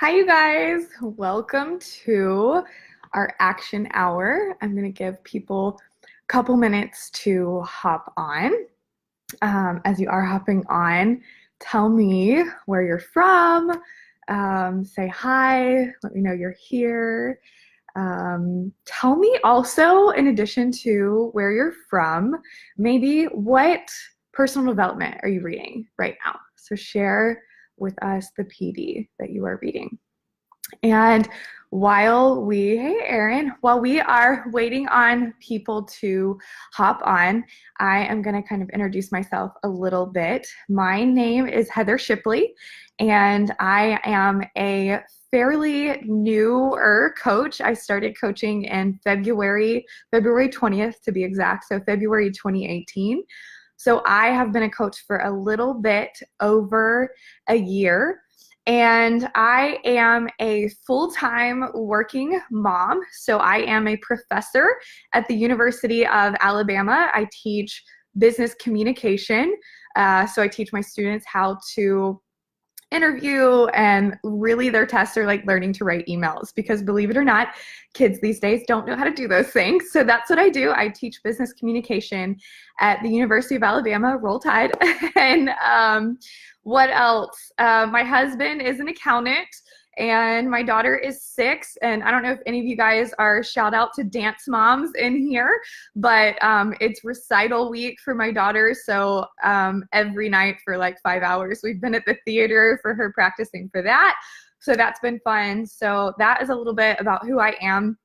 Hi, you guys. Welcome to our action hour. I'm going to give people a couple minutes to hop on. As you are hopping on, tell me where you're from. Say hi. Let me know you're here. Tell me also, in addition to where you're from, maybe what personal development are you reading right now? So share with us the PD that you are reading. And hey Erin, while we are waiting on people to hop on, I am going to kind of introduce myself a little bit. My name is Heather Shipley, and I am a fairly newer coach. I started coaching in February 20th to be exact, so February 2018. So I have been a coach for a little bit over a year. And I am a full-time working mom. So I am a professor at the University of Alabama. I teach business communication. So I teach my students how to interview, and really their tests are like learning to write emails, because believe it or not, kids these days don't know how to do those things. So that's what I do. I teach business communication at the University of Alabama. Roll Tide. And what else? My husband is an accountant, and my daughter is 6. And I don't know if any of you guys are shout out to dance moms in here, but it's recital week for my daughter. So every night for like 5 hours, we've been at the theater for her practicing for that. So that's been fun. So that is a little bit about who I am.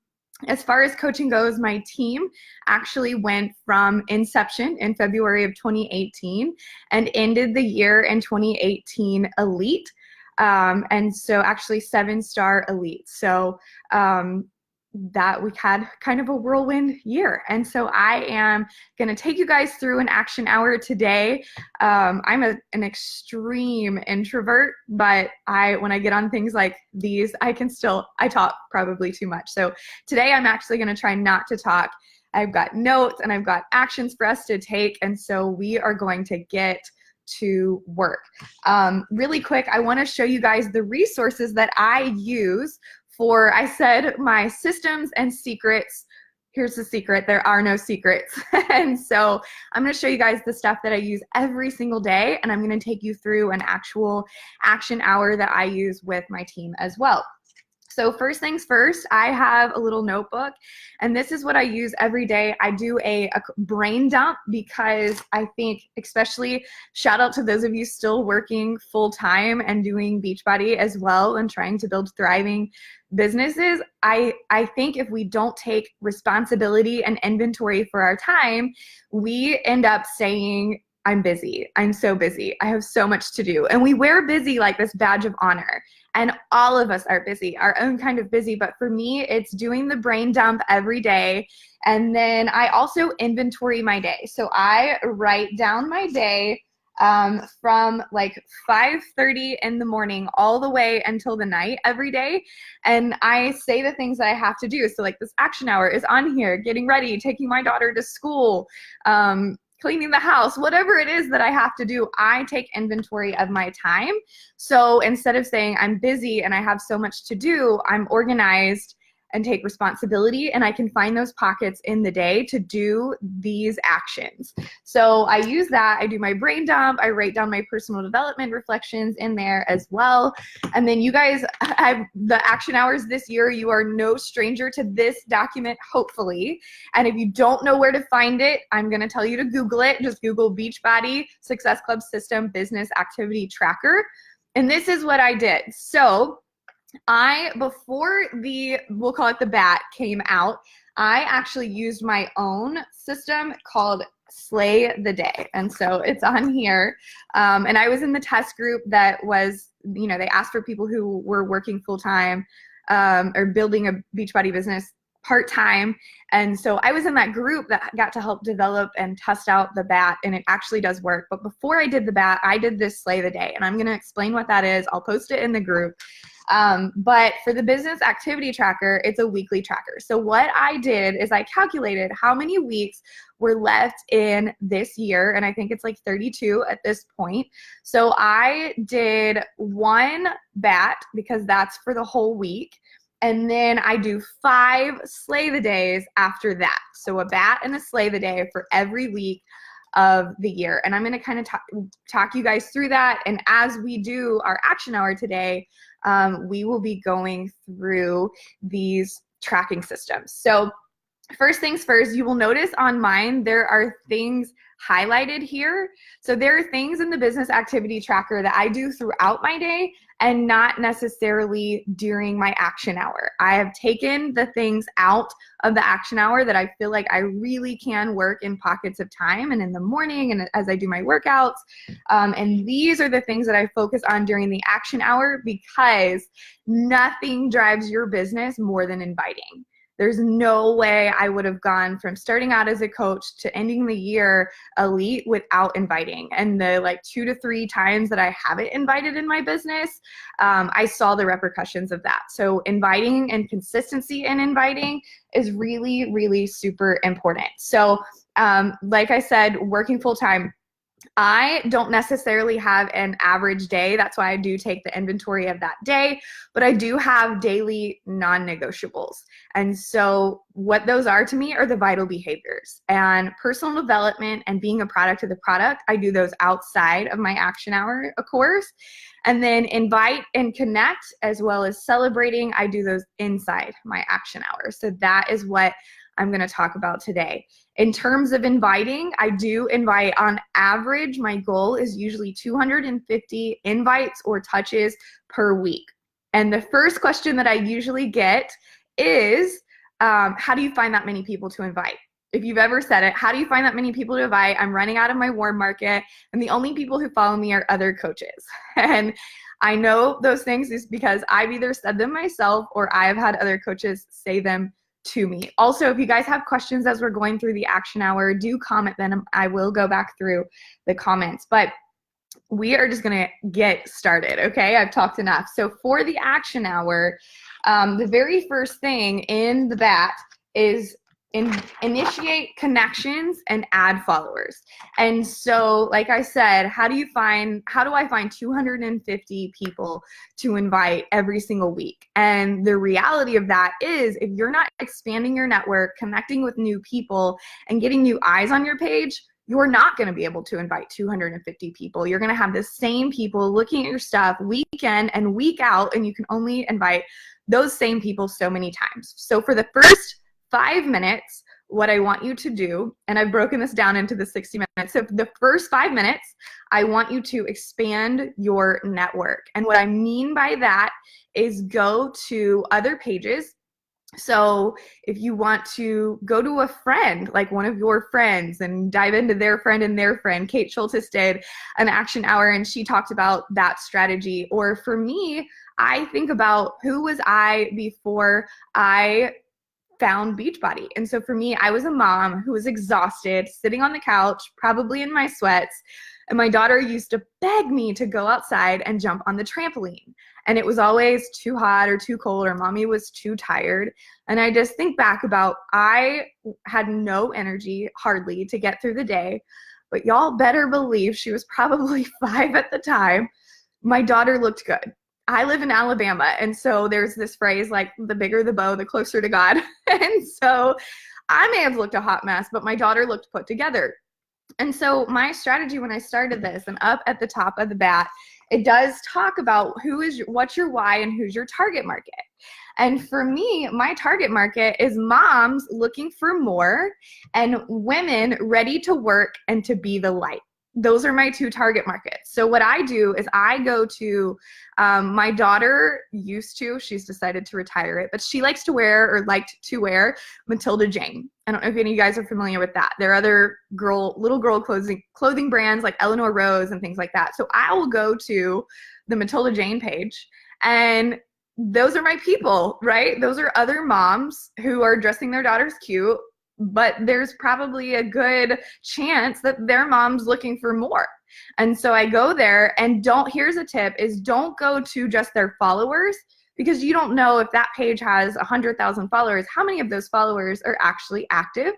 As far as coaching goes, my team actually went from inception in February of 2018 and ended the year in 2018 elite. And so actually 7-star elite. So that we had kind of a whirlwind year. And so I am going to take you guys through an action hour today. I'm an extreme introvert, but when I get on things like these, I talk probably too much. So today I'm actually going to try not to talk. I've got notes and I've got actions for us to take. And so we are going to get to work. Really quick, I want to show you guys the resources that I use I said my systems and secrets. Here's the secret: there are no secrets. And so I'm going to show you guys the stuff that I use every single day, and I'm going to take you through an actual action hour that I use with my team as well. So first things first, I have a little notebook, and this is what I use every day. I do a brain dump, because I think, especially shout out to those of you still working full time and doing Beachbody as well and trying to build thriving businesses. I think if we don't take responsibility and inventory for our time, we end up saying, I'm busy. I'm so busy. I have so much to do. And we wear busy like this badge of honor. And all of us are busy, our own kind of busy. But for me, it's doing the brain dump every day. And then I also inventory my day. So I write down my day from like 5:30 in the morning all the way until the night every day. And I say the things that I have to do. So like this action hour is on here: getting ready, taking my daughter to school, cleaning the house, whatever it is that I have to do, I take inventory of my time. So instead of saying I'm busy and I have so much to do, I'm organized and take responsibility, and I can find those pockets in the day to do these actions. So I use that. I do my brain dump. I write down my personal development reflections in there as well. And then you guys, the action hours this year, you are no stranger to this document, hopefully. And if you don't know where to find it, I'm going to tell you to Google it. Just Google Beachbody Success Club System Business Activity Tracker. And this is what I did. So before we'll call it the BAT came out, I actually used my own system called Slay the Day. And so it's on here. And I was in the test group that was, they asked for people who were working full-time or building a Beachbody business part-time. And so I was in that group that got to help develop and test out the BAT, and it actually does work. But before I did the BAT, I did this Slay the Day, and I'm going to explain what that is. I'll post it in the group. But for the business activity tracker, it's a weekly tracker. So what I did is I calculated how many weeks were left in this year, and I think it's like 32 at this point. So I did one bat because that's for the whole week. And then I do 5 slay the days after that. So a bat and a slay the day for every week of the year. And I'm going to kind of talk you guys through that. And as we do our action hour today, we will be going through these tracking systems. So first things first, you will notice on mine, there are things highlighted here. So there are things in the business activity tracker that I do throughout my day and not necessarily during my action hour. I have taken the things out of the action hour that I feel like I really can work in pockets of time and in the morning and as I do my workouts. And these are the things that I focus on during the action hour because nothing drives your business more than inviting. There's no way I would have gone from starting out as a coach to ending the year elite without inviting. And the like 2 to 3 times that I haven't invited in my business, I saw the repercussions of that. So inviting and consistency in inviting is really, really super important. So like I said, working full time, I don't necessarily have an average day. That's why I do take the inventory of that day, but I do have daily non-negotiables. And so what those are to me are the vital behaviors, and personal development and being a product of the product. I do those outside of my action hour, of course. And then invite and connect as well as celebrating, I do those inside my action hour. So that is what I'm going to talk about today. In terms of inviting, I do invite on average. My goal is usually 250 invites or touches per week. And the first question that I usually get is, how do you find that many people to invite? If you've ever said it, how do you find that many people to invite? I'm running out of my warm market, and the only people who follow me are other coaches. And I know those things is because I've either said them myself or I've had other coaches say them to me. Also, if you guys have questions as we're going through the action hour, do comment then. I will go back through the comments, but we are just going to get started. Okay. I've talked enough. So for the action hour, the very first thing in the bat is initiate connections and add followers. And so, like I said, how do I find 250 people to invite every single week? And the reality of that is, if you're not expanding your network, connecting with new people, and getting new eyes on your page, you're not going to be able to invite 250 people. You're going to have the same people looking at your stuff week in and week out, and you can only invite those same people so many times. So for the first 5 minutes, what I want you to do, and I've broken this down into the 60 minutes. So the first 5 minutes, I want you to expand your network. And what I mean by that is go to other pages. So if you want to go to a friend, like one of your friends, and dive into their friend and their friend, Kate Schultes did an action hour and she talked about that strategy. Or for me, I think about who was I before I found Beachbody. And so for me, I was a mom who was exhausted, sitting on the couch, probably in my sweats. And my daughter used to beg me to go outside and jump on the trampoline. And it was always too hot or too cold, or mommy was too tired. And I just think back about, I had no energy hardly to get through the day, but y'all better believe she was probably 5 at the time. My daughter looked good. I live in Alabama, and so there's this phrase like, the bigger the bow, the closer to God. And so I may have looked a hot mess, but my daughter looked put together. And so my strategy when I started this, and up at the top of the bat, it does talk about what's your why and who's your target market. And for me, my target market is moms looking for more and women ready to work and to be the light. Those are my 2 target markets. So what I do is I go to, my daughter she's decided to retire it, but she likes to wear, or liked to wear, Matilda Jane. I don't know if any of you guys are familiar with that. There are other little girl clothing brands like Eleanor Rose and things like that. So I will go to the Matilda Jane page, and those are my people, right? Those are other moms who are dressing their daughters cute, but there's probably a good chance that their mom's looking for more. And so I go there, and here's a tip, is don't go to just their followers, because you don't know if that page has 100,000 followers, how many of those followers are actually active.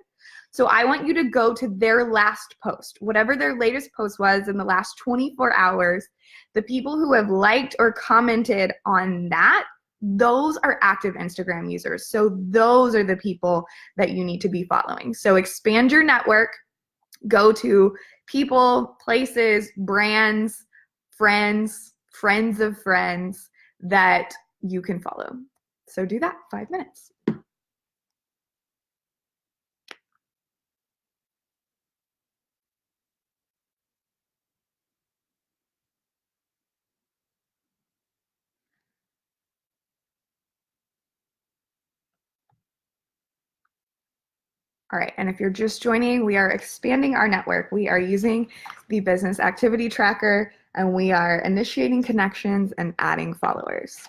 So I want you to go to their last post, whatever their latest post was in the last 24 hours. The people who have liked or commented on that, those are active Instagram users. So those are the people that you need to be following. So expand your network, go to people, places, brands, friends of friends that you can follow. So do that, 5 minutes. All right, and if you're just joining, we are expanding our network. We are using the business activity tracker, and we are initiating connections and adding followers.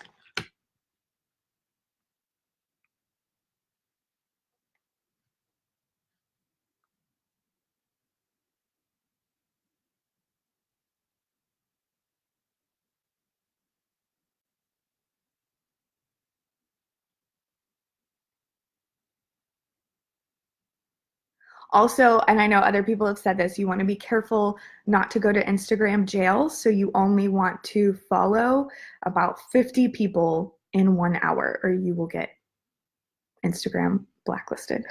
Also, and I know other people have said this, you want to be careful not to go to Instagram jail. So you only want to follow about 50 people in 1 hour, or you will get Instagram blacklisted.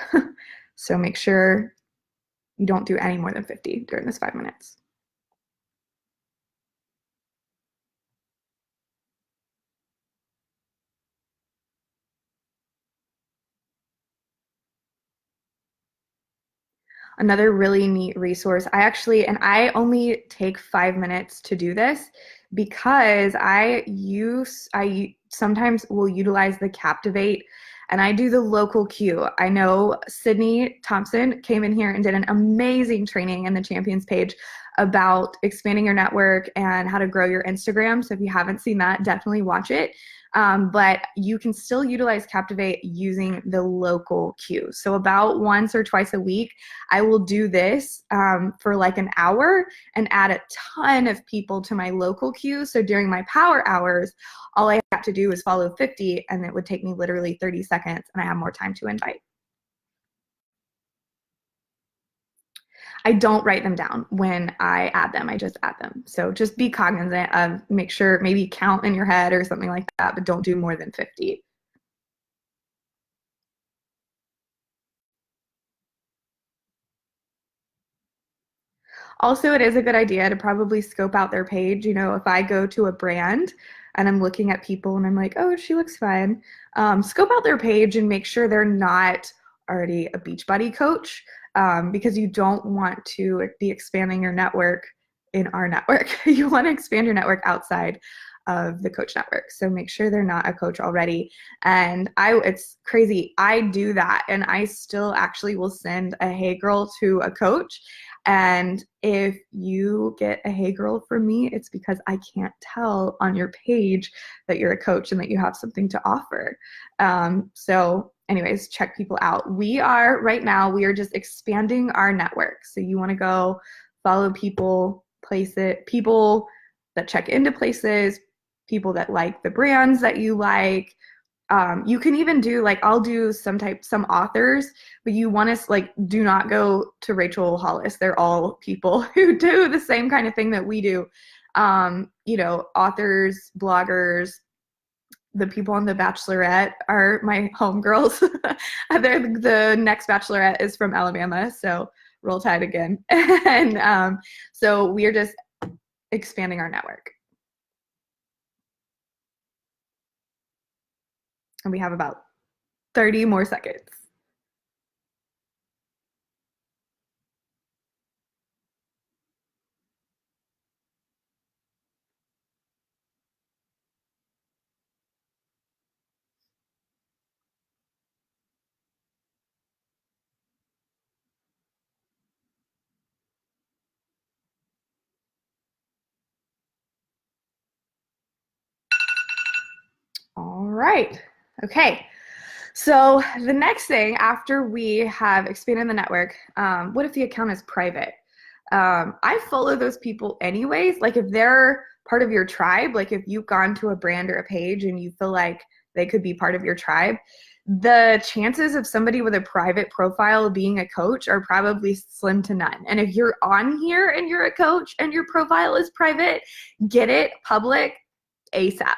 So make sure you don't do any more than 50 during this 5 minutes. Another really neat resource. I only take 5 minutes to do this, because I sometimes will utilize the Captivate, and I do the local queue. I know Sydney Thompson came in here and did an amazing training in the Champions page about expanding your network and how to grow your Instagram. So if you haven't seen that, definitely watch it. But you can still utilize Captivate using the local queue. So about once or twice a week, I will do this for like an hour and add a ton of people to my local queue. So during my power hours, all I have to do is follow 50, and it would take me literally 30 seconds, and I have more time to invite. I don't write them down when I add them. I just add them. So just be cognizant of, make sure, maybe count in your head or something like that, but don't do more than 50. Also, it is a good idea to probably scope out their page. You know, if I go to a brand and I'm looking at people and I'm like, oh, she looks fine, scope out their page and make sure they're not already a Beachbody coach, because you don't want to be expanding your network in our network. You want to expand your network outside of the coach network. So make sure they're not a coach already. And it's crazy. I do that, and I still actually will send a hey girl to a coach. And if you get a hey girl from me, it's because I can't tell on your page that you're a coach and that you have something to offer. So anyways, check people out. Right now, we are just expanding our network. So you want to go follow people, people that check into places, people that like the brands that you like. You can even do, like, I'll do some authors, but you want to, like, do not go to Rachel Hollis. They're all people who do the same kind of thing that we do. You know, authors, bloggers, the people on The Bachelorette are my homegirls. The next Bachelorette is from Alabama, so roll tide again. And so we are just expanding our network. And we have about 30 more seconds. All right. Okay. So the next thing after we have expanded the network, what if the account is private? I follow those people anyways. Like if they're part of your tribe, like if you've gone to a brand or a page and you feel like they could be part of your tribe, the chances of somebody with a private profile being a coach are probably slim to none. And if you're on here and you're a coach and your profile is private, get it public ASAP.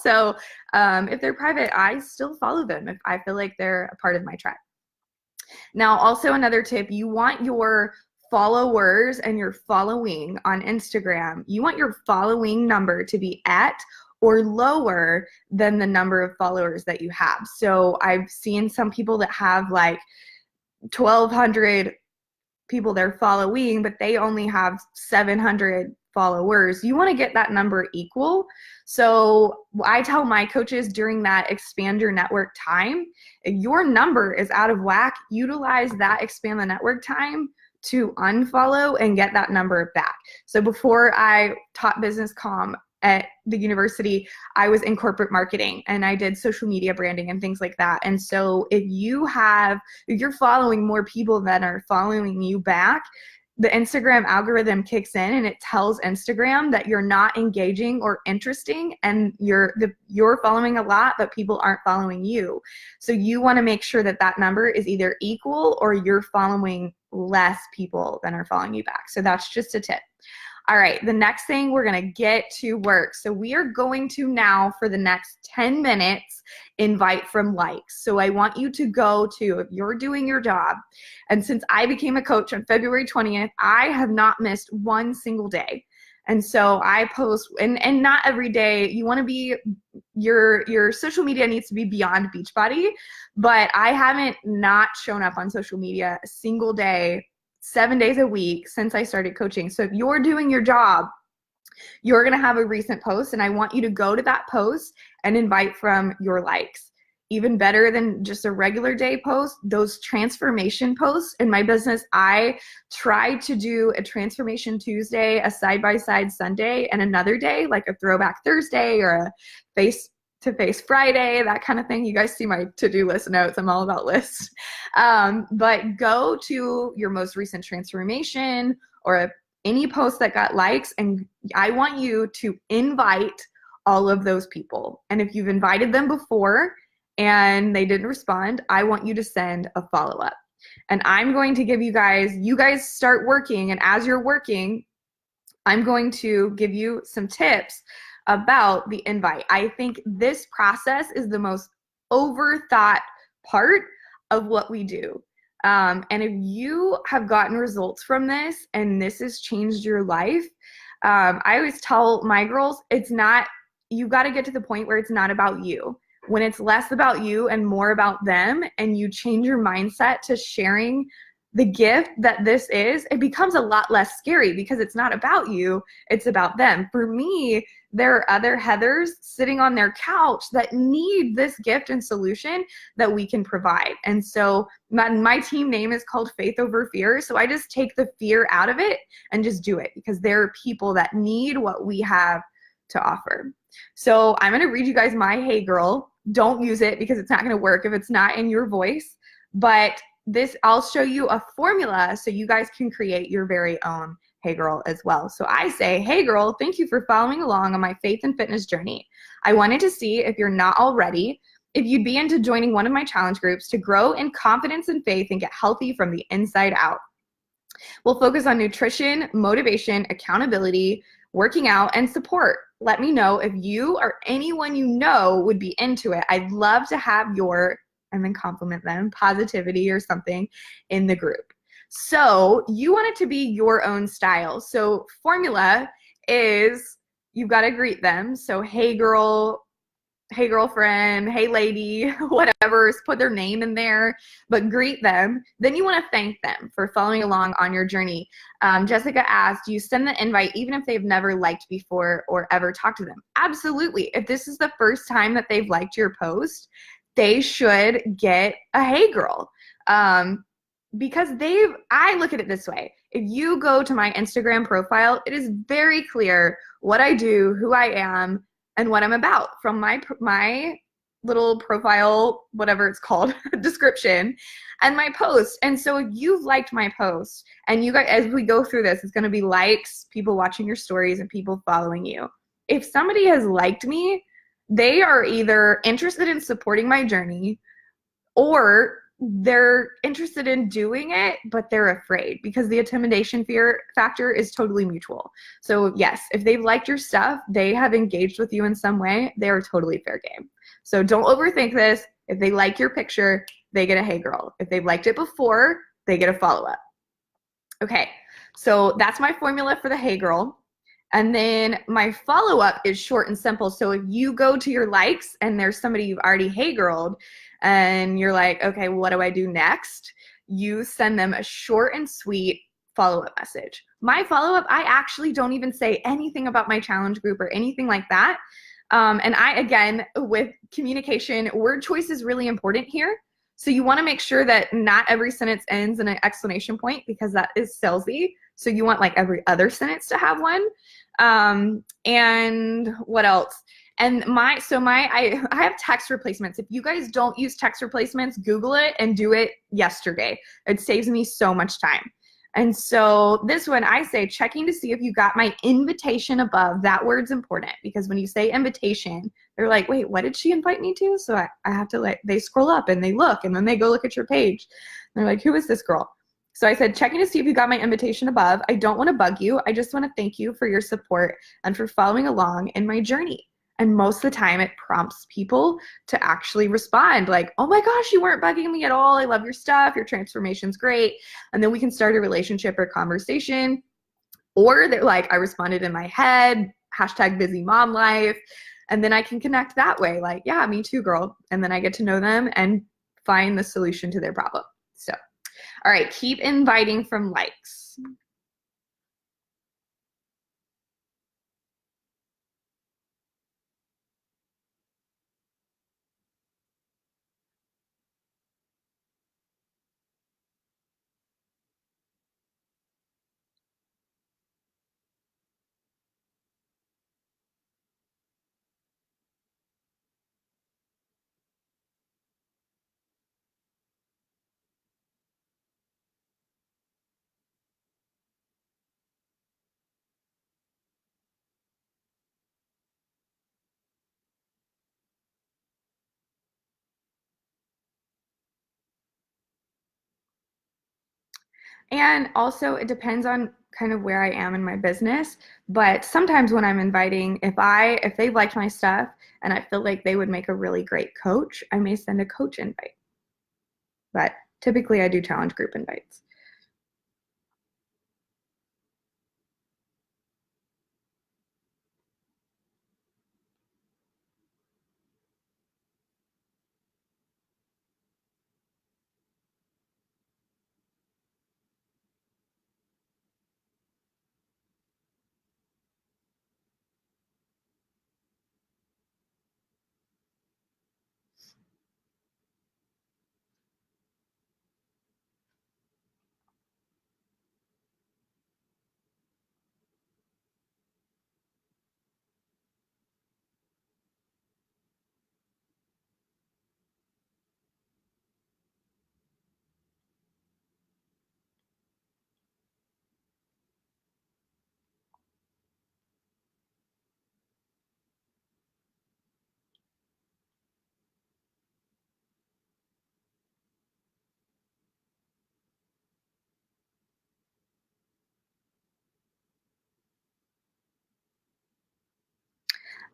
So if they're private, I still follow them if I feel like they're a part of my tribe. Now, also another tip, you want your followers and your following on Instagram, you want your following number to be at or lower than the number of followers that you have. So I've seen some people that have like 1,200 people they're following, but they only have 700 followers. You want to get that number equal. So I tell my coaches during that expand your network time, if your number is out of whack, utilize that expand the network time to unfollow and get that number back. So before I taught business comm at the university, I was in corporate marketing and I did social media branding and things like that. And so if you're following more people that are following you back, the Instagram algorithm kicks in and it tells Instagram that you're not engaging or interesting and you're following a lot, but people aren't following you. So you want to make sure that that number is either equal or you're following less people than are following you back. So that's just a tip. All right, the next thing, we're gonna get to work. So we are going to now, for the next 10 minutes, invite from likes. So I want you to go to, if you're doing your job, and since I became a coach on February 20th, I have not missed one single day. And so I post, and not every day, you wanna be, your social media needs to be beyond Beachbody, but I haven't not shown up on social media a single day 7 days a week since I started coaching. So if you're doing your job, you're going to have a recent post, and I want you to go to that post and invite from your likes. Even better than just a regular day post, those transformation posts. In my business, I try to do a transformation Tuesday, a side-by-side Sunday, and another day, like a throwback Thursday or a face-to-face Friday, that kind of thing. You guys see my to-do list notes. I'm all about lists. But go to your most recent transformation or any post that got likes, and I want you to invite all of those people. And if you've invited them before and they didn't respond, I want you to send a follow-up. And I'm going to give you guys start working, and as you're working, I'm going to give you some tips about the invite. I think this process is the most overthought part of what we do. And if you have gotten results from this and this has changed your life, I always tell my girls, you got to get to the point where it's not about you. When it's less about you and more about them, and you change your mindset to sharing the gift that this is, it becomes a lot less scary because it's not about you, it's about them. For me, there are other Heathers sitting on their couch that need this gift and solution that we can provide. And so my team name is called Faith Over Fear. So I just take the fear out of it and just do it, because there are people that need what we have to offer. So I'm going to read you guys my Hey Girl. Don't use it because it's not going to work if it's not in your voice. But I'll show you a formula so you guys can create your very own Hey Girl as well. So I say, hey girl, thank you for following along on my faith and fitness journey. I wanted to see, if you're not already, if you'd be into joining one of my challenge groups to grow in confidence and faith and get healthy from the inside out. We'll focus on nutrition, motivation, accountability, working out, and support. Let me know if you or anyone you know would be into it. I'd love to have and then compliment them, positivity or something in the group. So you want it to be your own style. So formula is, you've got to greet them. So hey girl, hey girlfriend, hey lady, whatever, put their name in there, but greet them. Then you want to thank them for following along on your journey. Jessica asked, do you send the invite even if they've never liked before or ever talked to them? Absolutely. If this is the first time that they've liked your post, they should get a hey girl. Because I look at it this way. If you go to my Instagram profile, it is very clear what I do, who I am, and what I'm about from my little profile, whatever it's called, description, and my post. And so if you've liked my post, and you guys, as we go through this, it's going to be likes, people watching your stories, and people following you. If somebody has liked me, they are either interested in supporting my journey, or they're interested in doing it, but they're afraid, because the intimidation fear factor is totally mutual. So yes, if they've liked your stuff, they have engaged with you in some way, they are totally fair game. So don't overthink this. If they like your picture, they get a hey girl. If they've liked it before, they get a follow-up. Okay, so that's my formula for the hey girl. And then my follow-up is short and simple. So if you go to your likes and there's somebody you've already hey girled, and you're like, okay, what do I do next? You send them a short and sweet follow-up message. My follow-up, I actually don't even say anything about my challenge group or anything like that. And again, with communication, word choice is really important here. So you want to make sure that not every sentence ends in an exclamation point, because that is salesy. So you want like every other sentence to have one. And what else? And I have text replacements. If you guys don't use text replacements, Google it and do it yesterday. It saves me so much time. And so this one, I say checking to see if you got my invitation above. That word's important, because when you say invitation, they're like, wait, what did she invite me to? So I have to they scroll up and they look, and then they go look at your page. And they're like, who is this girl? So I said, checking to see if you got my invitation above. I don't want to bug you. I just want to thank you for your support and for following along in my journey. And most of the time it prompts people to actually respond like, oh my gosh, you weren't bugging me at all. I love your stuff. Your transformation's great. And then we can start a relationship or conversation. Or they're like, I responded in my head, #busy-mom-life. And then I can connect that way. Like, yeah, me too, girl. And then I get to know them and find the solution to their problem. So, all right, keep inviting from likes. And also it depends on kind of where I am in my business. But sometimes when I'm inviting, if they liked my stuff and I feel like they would make a really great coach, I may send a coach invite. But typically I do challenge group invites.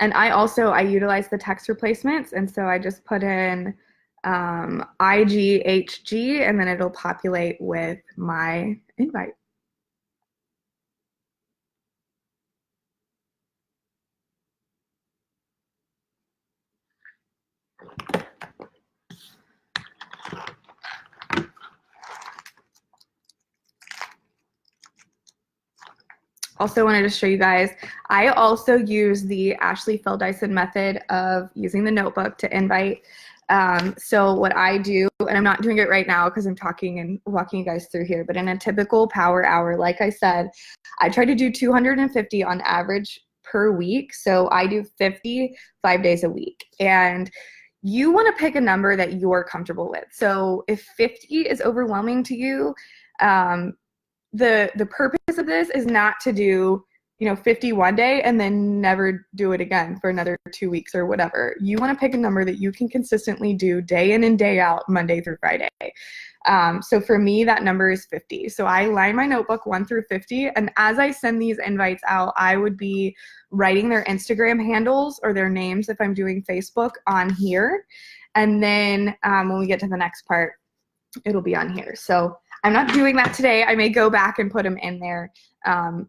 And I utilize the text replacements. And so I just put in IGHG, and then it'll populate with my invite. Also wanted to show you guys, I also use the Ashley Feldison method of using the notebook to invite. So what I do, and I'm not doing it right now because I'm talking and walking you guys through here, but in a typical power hour, like I said, I try to do 250 on average per week. So I do 50 5 days a week. And you want to pick a number that you're comfortable with. So if 50 is overwhelming to you, the purpose of this is not to do 50 one day and then never do it again for another 2 weeks or whatever. You want to pick a number that you can consistently do day in and day out, Monday through Friday. So for me, that number is 50. So I line my notebook 1 through 50. And as I send these invites out, I would be writing their Instagram handles or their names if I'm doing Facebook on here. And then when we get to the next part, it'll be on here. So I'm not doing that today. I may go back and put them in there.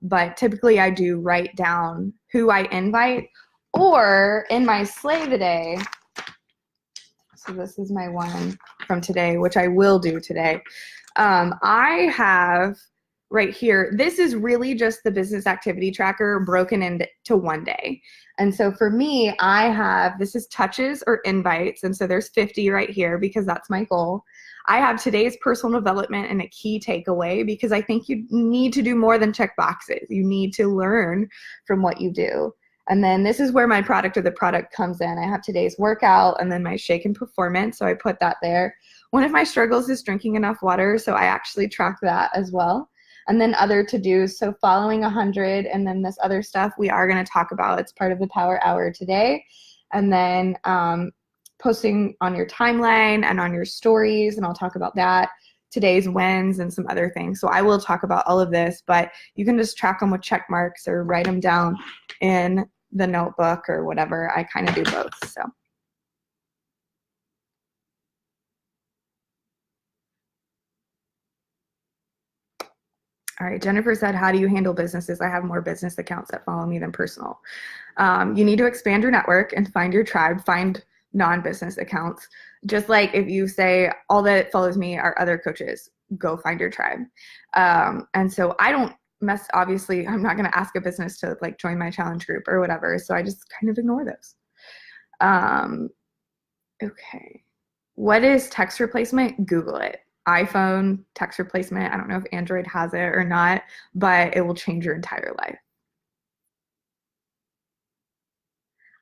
But typically I do write down who I invite, or in my slay the day. So this is my one from today, which I will do today. I have right here, this is really just the business activity tracker broken into one day. And so for me, I have, this is touches or invites. And so there's 50 right here because that's my goal. I have today's personal development and a key takeaway, because I think you need to do more than check boxes. You need to learn from what you do. And then this is where my product or the product comes in. I have today's workout and then my shake and performance. So I put that there. One of my struggles is drinking enough water. So I actually track that as well. And then other to-dos. So following 100, and then this other stuff we are going to talk about. It's part of the Power Hour today. And then posting on your timeline and on your stories. And I'll talk about that. Today's wins and some other things. So I will talk about all of this, but you can just track them with check marks or write them down in the notebook or whatever. I kind of do both. So. All right, Jennifer said, how do you handle businesses? I have more business accounts that follow me than personal. You need to expand your network and find your tribe, find non-business accounts. Just like if you say, all that follows me are other coaches, go find your tribe. And so I don't obviously, I'm not going to ask a business to like join my challenge group or whatever. So I just kind of ignore those. Okay. What is text replacement? Google it. iPhone text replacement. I don't know if Android has it or not, but it will change your entire life.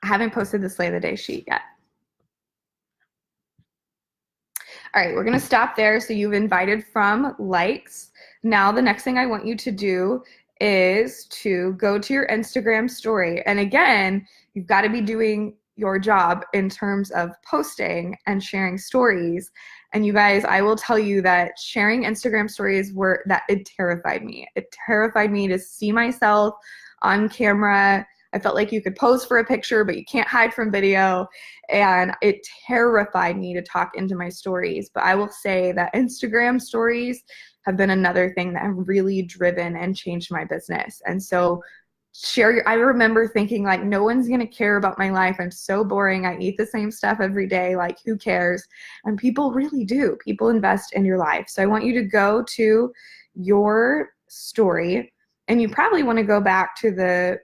I haven't posted the Slay of the Day sheet yet. All right, we're going to stop there. So you've invited from likes. Now the next thing I want you to do is to go to your Instagram story. And again, you've got to be doing your job in terms of posting and sharing stories. And you guys, I will tell you that sharing Instagram stories it terrified me. It terrified me to see myself on camera. I felt like you could pose for a picture, but you can't hide from video. And it terrified me to talk into my stories. But I will say that Instagram stories have been another thing that have really driven and changed my business. And so I remember thinking like, no one's going to care about my life. I'm so boring. I eat the same stuff every day. Like, who cares? And people really do. People invest in your life. So I want you to go to your story, and you probably want to go back to the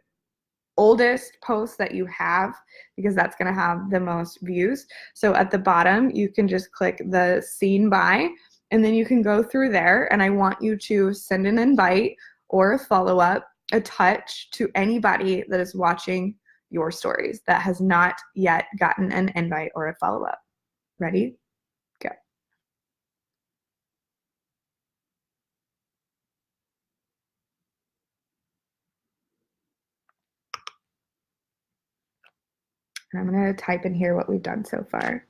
oldest post that you have, because that's going to have the most views. So at the bottom, you can just click the seen by, and then you can go through there. And I want you to send an invite or a follow-up, a touch to anybody that is watching your stories that has not yet gotten an invite or a follow-up. Ready? Go. And I'm going to type in here what we've done so far.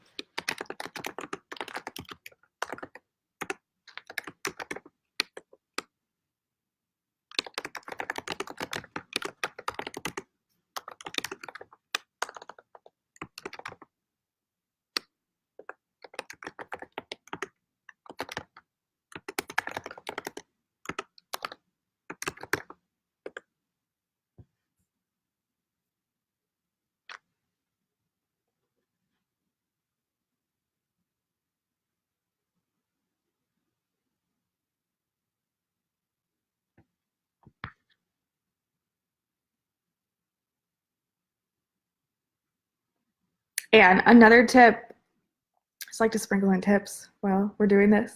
And another tip, I just like to sprinkle in tips while we're doing this.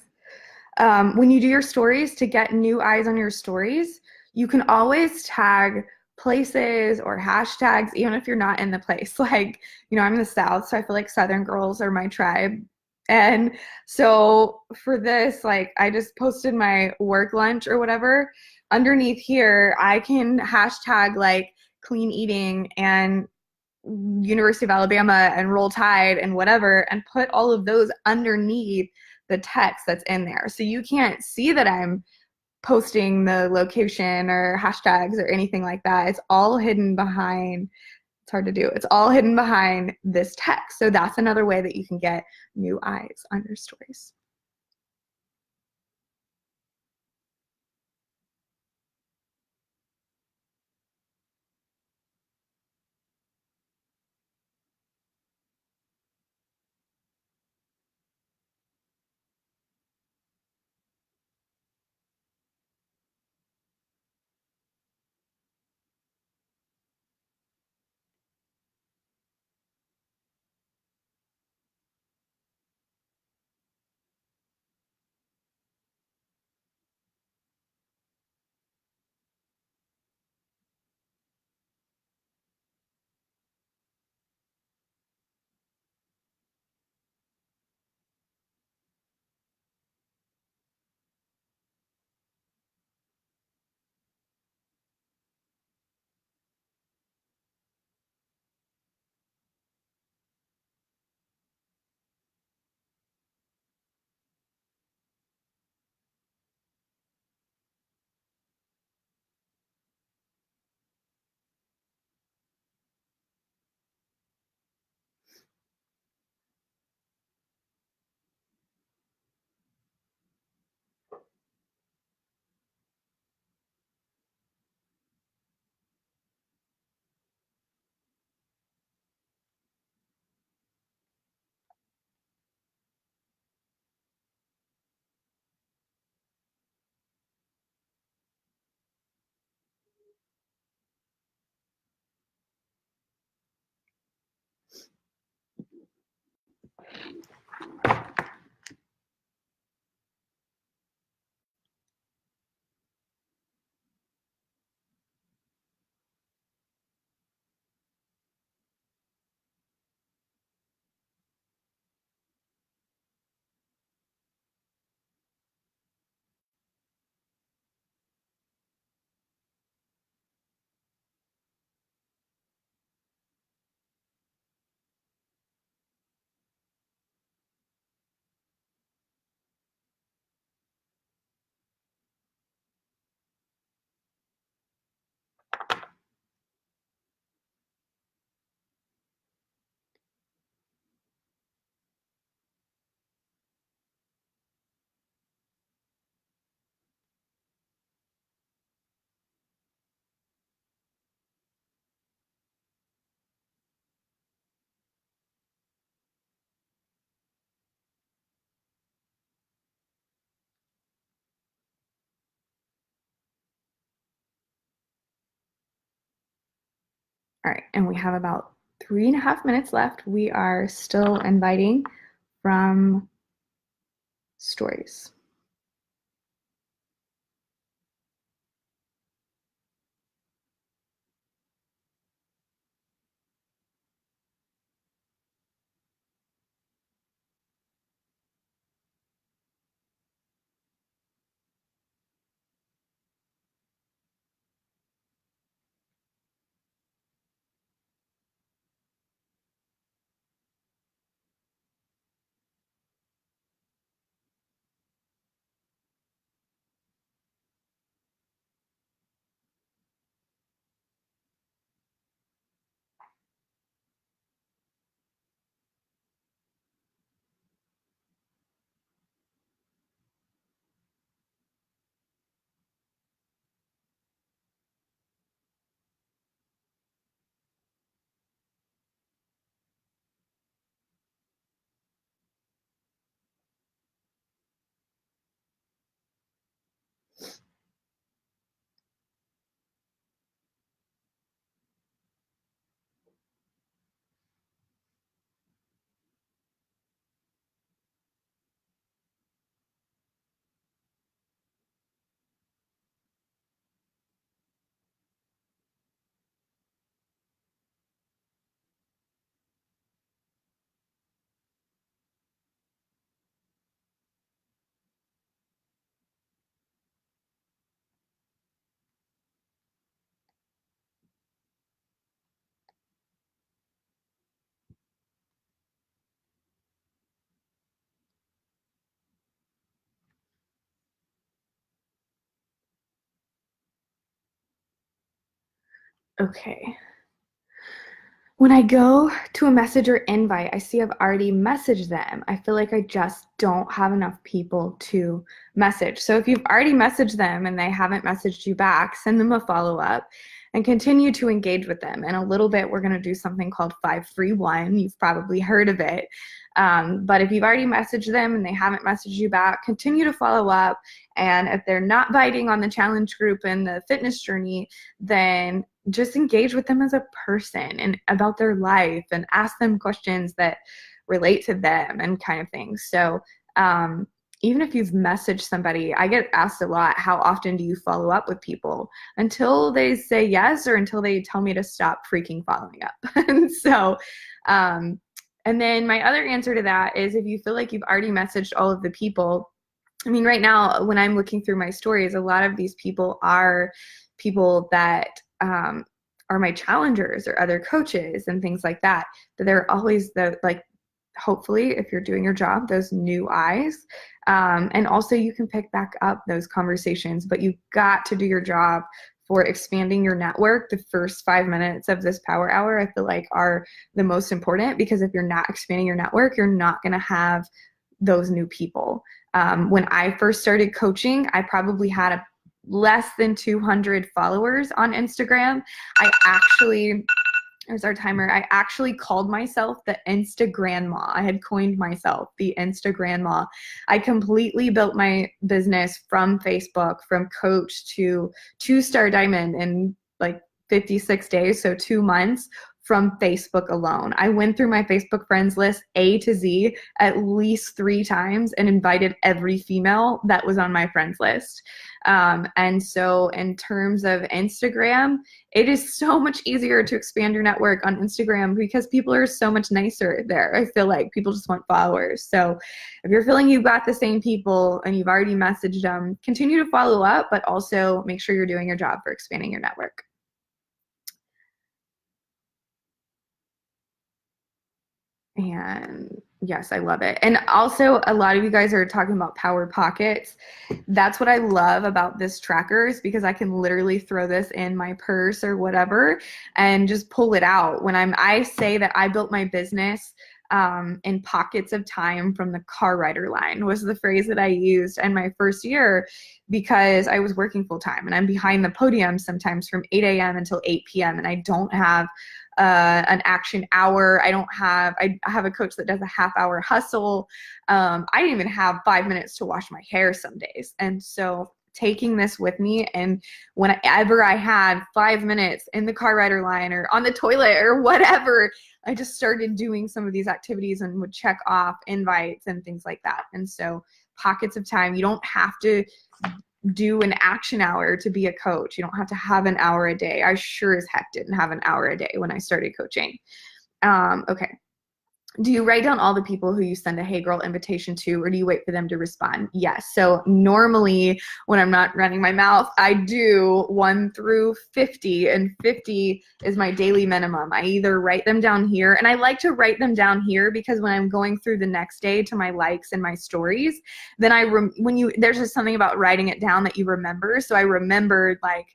When you do your stories, to get new eyes on your stories, you can always tag places or hashtags, even if you're not in the place. Like, I'm in the South, so I feel like Southern girls are my tribe. And so for this, like, I just posted my work lunch or whatever. Underneath here, I can hashtag like clean eating and University of Alabama and Roll Tide and whatever, and put all of those underneath the text that's in there. So you can't see that I'm posting the location or hashtags or anything like that. It's all hidden behind, it's hard to do. It's all hidden behind this text. So that's another way that you can get new eyes on your stories. All right, and we have about 3.5 minutes left. We are still inviting from stories. Okay. When I go to a message or invite, I see I've already messaged them. I feel like I just don't have enough people to message. So if you've already messaged them and they haven't messaged you back, send them a follow-up and continue to engage with them. In a little bit, we're going to do something called 531. You've probably heard of it. But if you've already messaged them and they haven't messaged you back, continue to follow up. And if they're not biting on the challenge group and the fitness journey, then just engage with them as a person and about their life and ask them questions that relate to them and kind of things. So even if you've messaged somebody, I get asked a lot, how often do you follow up with people? Until they say yes or until they tell me to stop freaking following up. And so, and then my other answer to that is if you feel like you've already messaged all of the people, I mean, right now, when I'm looking through my stories, a lot of these people are people that are my challengers or other coaches and things like that. But they're always the, like, hopefully, if you're doing your job, those new eyes. And also you can pick back up those conversations, but you've got to do your job for expanding your network. The first 5 minutes of this power hour, I feel like, are the most important, because if you're not expanding your network, you're not going to have those new people. When I first started coaching, I probably had less than 200 followers on Instagram. There's our timer. I actually called myself the Instagramma. I had coined myself the Instagramma. I completely built my business from Facebook, from coach to 2-star diamond in like 56 days, so 2 months, from Facebook alone. I went through my Facebook friends list A to Z at least 3 times and invited every female that was on my friends list. And so in terms of Instagram, it is so much easier to expand your network on Instagram because people are so much nicer there. I feel like people just want followers. So if you're feeling you've got the same people and you've already messaged them, continue to follow up, but also make sure you're doing your job for expanding your network. And yes, I love it. And also, a lot of you guys are talking about power pockets. That's what I love about this tracker, is because I can literally throw this in my purse or whatever and just pull it out. I say that I built my business in pockets of time from the car rider line, was the phrase that I used in my first year, because I was working full time and I'm behind the podium sometimes from 8 a.m. until 8 p.m. and I don't have an action hour. I have a coach that does a half-hour hustle. I didn't even have 5 minutes to wash my hair some days. And so taking this with me, and whenever I had 5 minutes in the car rider line or on the toilet or whatever, I just started doing some of these activities and would check off invites and things like that. And so pockets of time. You don't have to do an action hour to be a coach. You don't have to have an hour a day. I sure as heck didn't have an hour a day when I started coaching. Okay. Do you write down all the people who you send a Hey Girl invitation to, or do you wait for them to respond? Yes. So normally when I'm not running my mouth, I do 1 through 50, and 50 is my daily minimum. I either write them down here, and I like to write them down here because when I'm going through the next day to my likes and my stories, then there's just something about writing it down that you remember. So I remembered, like,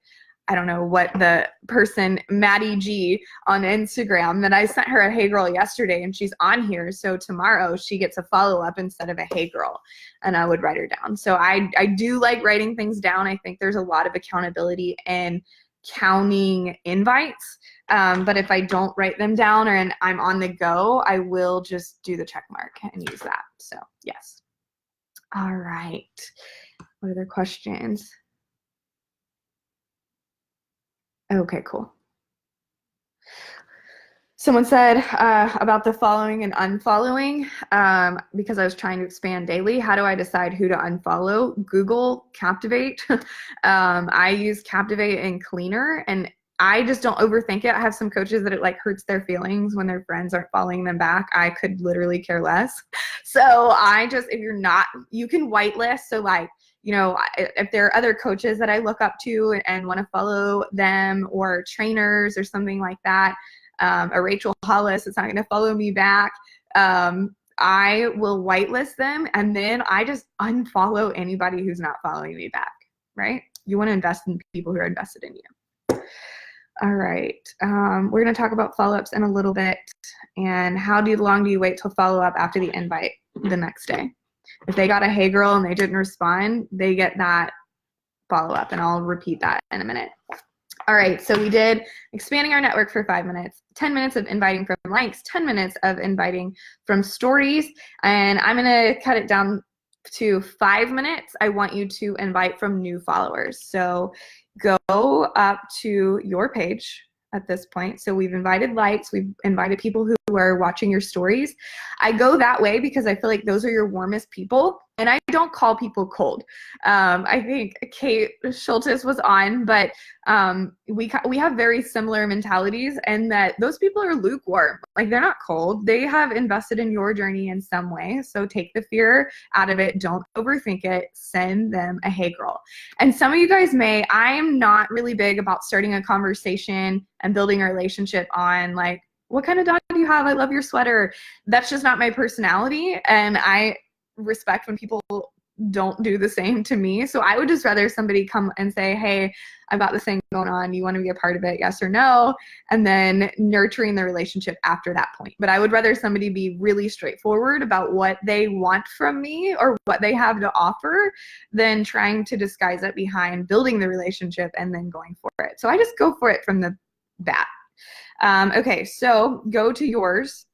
I don't know what the person, Maddie G on Instagram, that I sent her a Hey Girl yesterday, and she's on here. So tomorrow she gets a follow-up instead of a Hey Girl, and I would write her down. So I do like writing things down. I think there's a lot of accountability in counting invites. But if I don't write them down and I'm on the go, I will just do the check mark and use that. So yes. All right. What other questions? Okay, cool. Someone said about the following and unfollowing, because I was trying to expand daily. How do I decide who to unfollow? Google Captivate. I use Captivate and Cleaner, and I just don't overthink it. I have some coaches that it like hurts their feelings when their friends aren't following them back. I could literally care less. So if you're not, you can whitelist. So like, if there are other coaches that I look up to and want to follow them, or trainers or something like that, a Rachel Hollis is not going to follow me back, I will whitelist them, and then I just unfollow anybody who's not following me back, right? You want to invest in people who are invested in you. All right. We're going to talk about follow-ups in a little bit, and how long do you wait till follow up after the invite the next day? If they got a hey girl and they didn't respond, they get that follow up, and I'll repeat that in a minute. All right, so we did expanding our network for 5 minutes, 10 minutes of inviting from likes, 10 minutes of inviting from stories, and I'm gonna cut it down to 5 minutes. I want you to invite from new followers. So go up to your page at this point. So we've invited likes, we've invited people who are watching your stories. I go that way because I feel like those are your warmest people, and I don't call people cold. I think Kate Schultes was on, but we have very similar mentalities, and that those people are lukewarm. Like, they're not cold. They have invested in your journey in some way. So take the fear out of it. Don't overthink it. Send them a hey girl. And some of you guys I'm not really big about starting a conversation and building a relationship on like, what kind of dog do you have? I love your sweater. That's just not my personality. And I respect when people don't do the same to me. So I would just rather somebody come and say, hey, I've got this thing going on. You want to be a part of it? Yes or no? And then nurturing the relationship after that point. But I would rather somebody be really straightforward about what they want from me or what they have to offer than trying to disguise it behind building the relationship and then going for it. So I just go for it from the bat. Okay, so go to yours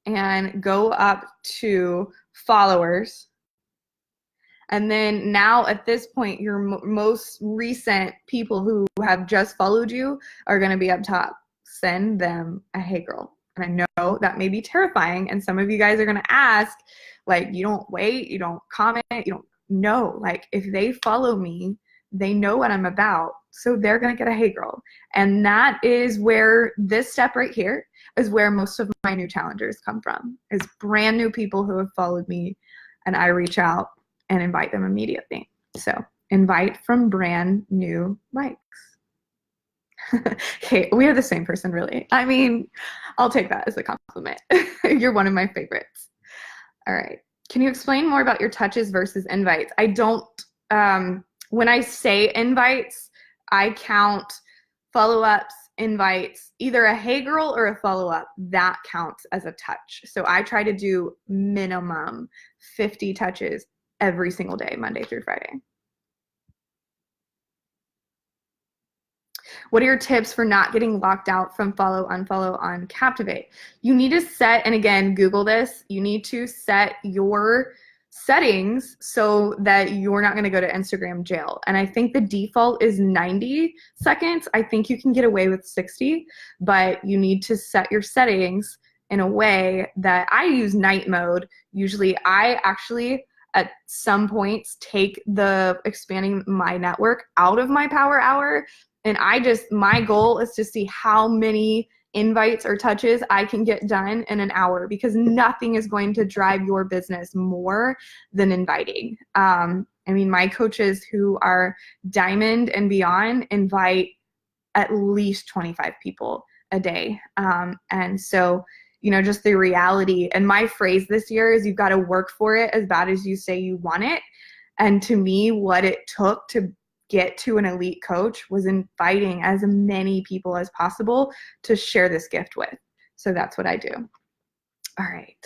and go up to followers. And then now at this point, your most recent people who have just followed you are going to be up top. Send them a hey girl. And I know that may be terrifying. And some of you guys are going to ask, like, you don't wait, you don't comment, you don't know. Like, if they follow me, they know what I'm about. So they're going to get a hey girl. And that is where this step right here is where most of my new challengers come from, is brand new people who have followed me, and I reach out and invite them immediately. So invite from brand new likes. Okay, we are the same person, really. I mean, I'll take that as a compliment. You're one of my favorites. All right. Can you explain more about your touches versus invites? I don't, when I say invites, I count follow-ups, invites, either a hey girl or a follow-up. That counts as a touch. So I try to do minimum 50 touches every single day, Monday through Friday. What are your tips for not getting locked out from follow, unfollow on Captivate? You need to set, and again, Google this, you need to set your settings so that you're not going to go to Instagram jail. And I think the default is 90 seconds. I think you can get away with 60, but you need to set your settings in a way that I use night mode. Usually I actually at some points take the expanding my network out of my power hour. And my goal is to see how many invites or touches I can get done in an hour, because nothing is going to drive your business more than inviting. I mean, my coaches who are diamond and beyond invite at least 25 people a day. And so, you know, just the reality, and my phrase this year is, you've got to work for it as bad as you say you want it. And to me, what it took to get to an elite coach was inviting as many people as possible to share this gift with. So that's what I do. All right.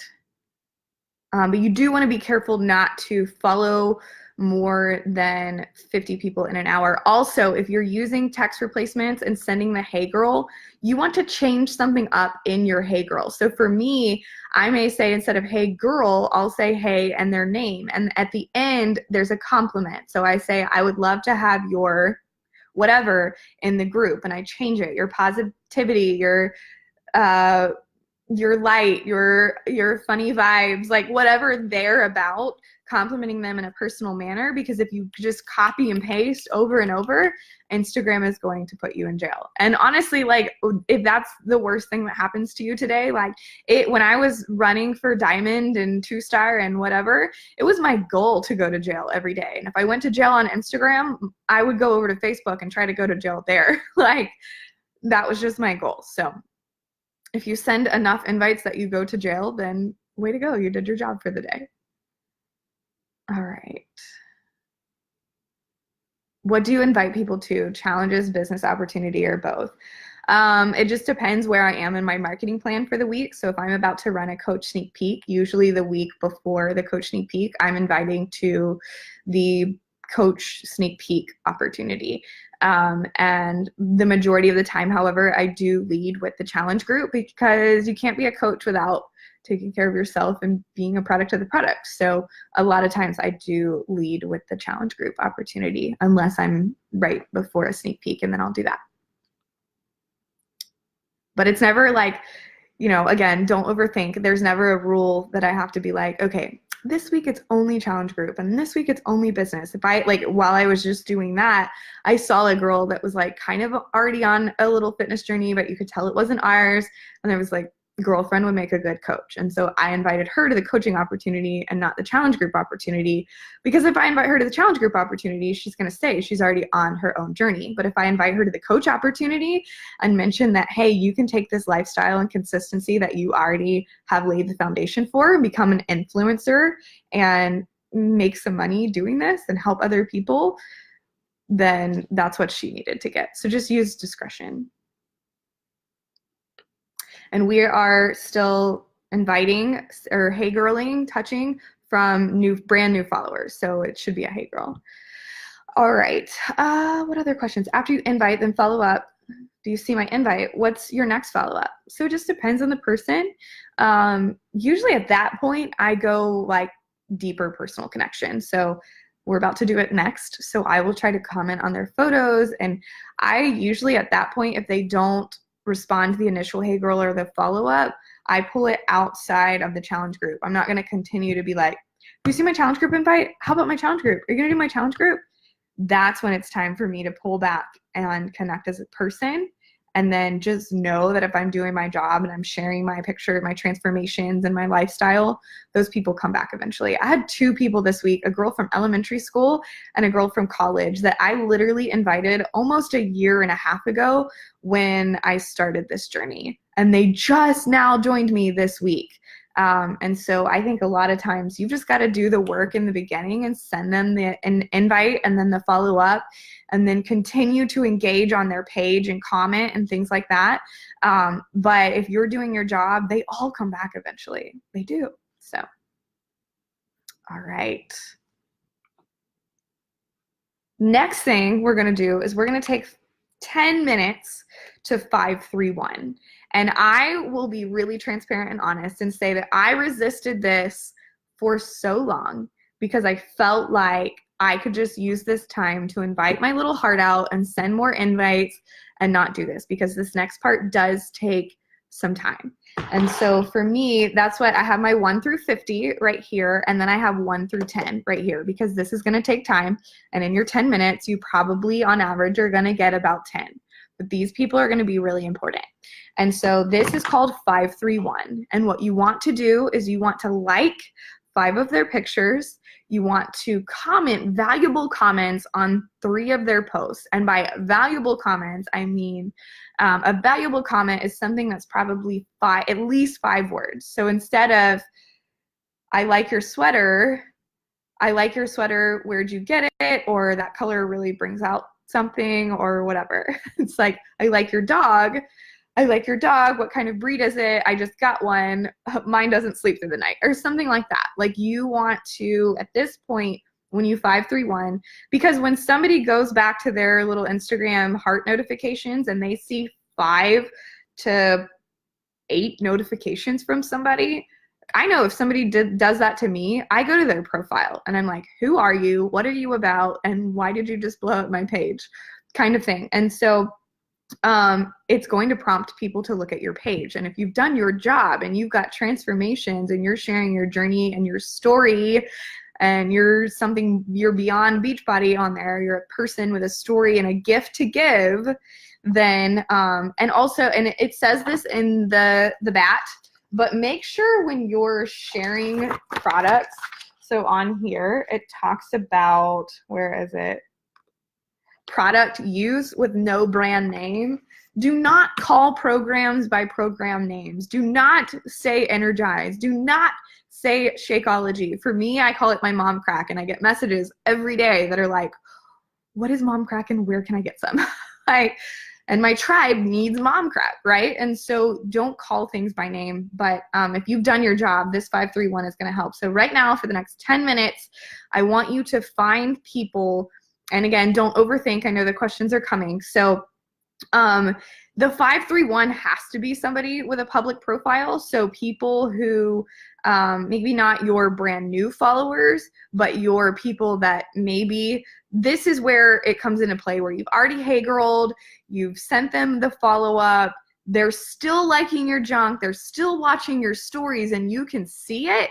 But you do want to be careful not to follow more than 50 people in an hour. Also, if you're using text replacements and sending the hey girl, you want to change something up in your hey girl. So for me, I may say, instead of hey girl, I'll say hey and their name. And at the end, there's a compliment. So I say, I would love to have your whatever in the group. And I change it, your positivity, your light, your funny vibes, like whatever they're about, complimenting them in a personal manner. Because if you just copy and paste over and over, Instagram is going to put you in jail. And honestly, like, if that's the worst thing that happens to you today, like when I was running for Diamond and 2-star and whatever, it was my goal to go to jail every day. And if I went to jail on Instagram, I would go over to Facebook and try to go to jail there. Like, that was just my goal. So if you send enough invites that you go to jail, then way to go, you did your job for the day. All right. What do you invite people to? Challenges, business opportunity, or both? It just depends where I am in my marketing plan for the week. So if I'm about to run a coach sneak peek, usually the week before the coach sneak peek, I'm inviting to the coach sneak peek opportunity. And the majority of the time, however, I do lead with the challenge group, because you can't be a coach without taking care of yourself and being a product of the product. So a lot of times I do lead with the challenge group opportunity, unless I'm right before a sneak peek, and then I'll do that. But it's never like, again, don't overthink. There's never a rule that I have to be like, okay, this week it's only challenge group and this week it's only business. If I while I was just doing that, I saw a girl that was like kind of already on a little fitness journey, but you could tell it wasn't ours. And I was like, girlfriend would make a good coach. And so I invited her to the coaching opportunity and not the challenge group opportunity, because if I invite her to the challenge group opportunity, she's going to stay. She's already on her own journey. But if I invite her to the coach opportunity and mention that, hey, you can take this lifestyle and consistency that you already have laid the foundation for and become an influencer and make some money doing this and help other people, then that's what she needed to get. So just use discretion. And we are still inviting, or hey girling, touching from brand new followers. So it should be a hey girl. All right. What other questions? After you invite, then follow up. Do you see my invite? What's your next follow-up? So it just depends on the person. Usually at that point, I go like deeper personal connection. So we're about to do it next. So I will try to comment on their photos. And I usually at that point, if they don't respond to the initial hey girl or the follow-up, I pull it outside of the challenge group. I'm not going to continue to be like, do you see my challenge group invite? How about my challenge group? Are you going to do my challenge group? That's when it's time for me to pull back and connect as a person. And then just know that if I'm doing my job and I'm sharing my picture, my transformations and my lifestyle, those people come back eventually. I had 2 people this week, a girl from elementary school and a girl from college, that I literally invited almost a year and a half ago when I started this journey. And they just now joined me this week. And so I think a lot of times you've just got to do the work in the beginning and send them an invite and then the follow up, and then continue to engage on their page and comment and things like that. But if you're doing your job, they all come back eventually. They do. So, all right. Next thing we're going to do is we're going to take 10 minutes to 5-3-1. And I will be really transparent and honest and say that I resisted this for so long because I felt like I could just use this time to invite my little heart out and send more invites and not do this, because this next part does take some time. And so for me, that's what I have, my 1 through 50 right here, and then I have 1 through 10 right here, because this is going to take time. And in your 10 minutes, you probably on average are going to get about 10. But these people are going to be really important. And so this is called 5-3-1. And what you want to do is you want to like 5 of their pictures. You want to comment valuable comments on 3 of their posts. And by valuable comments, I mean a valuable comment is something that's probably at least 5 words. So instead of, I like your sweater, where'd you get it? Or that color really brings out something, or whatever. It's like, I like your dog. What kind of breed is it? I just got one. Mine doesn't sleep through the night, or something like that. Like, you want to, at this point, when you 5-3-1, because when somebody goes back to their little Instagram heart notifications and they see 5 to 8 notifications from somebody, I know if somebody does that to me, I go to their profile and I'm like, who are you? What are you about? And why did you just blow up my page? Kind of thing. And so it's going to prompt people to look at your page. And if you've done your job and you've got transformations and you're sharing your journey and your story, and you're beyond Beachbody on there, you're a person with a story and a gift to give, then, and it says this in the bat, but make sure when you're sharing products, so on here, it talks about, where is it? Product use with no brand name. Do not call programs by program names. Do not say Energize. Do not say Shakeology. For me, I call it my mom crack, and I get messages every day that are like, what is mom crack and where can I get some? And my tribe needs mom crack, right? And so don't call things by name, but if you've done your job, this 531 is going to help. So right now, for the next 10 minutes, I want you to find people, and again, don't overthink. I know the questions are coming. So the 531 has to be somebody with a public profile. So people who maybe not your brand new followers, but your people that maybe this is where it comes into play, where you've already hey girled, you've sent them the follow up, they're still liking your junk, they're still watching your stories, and you can see it.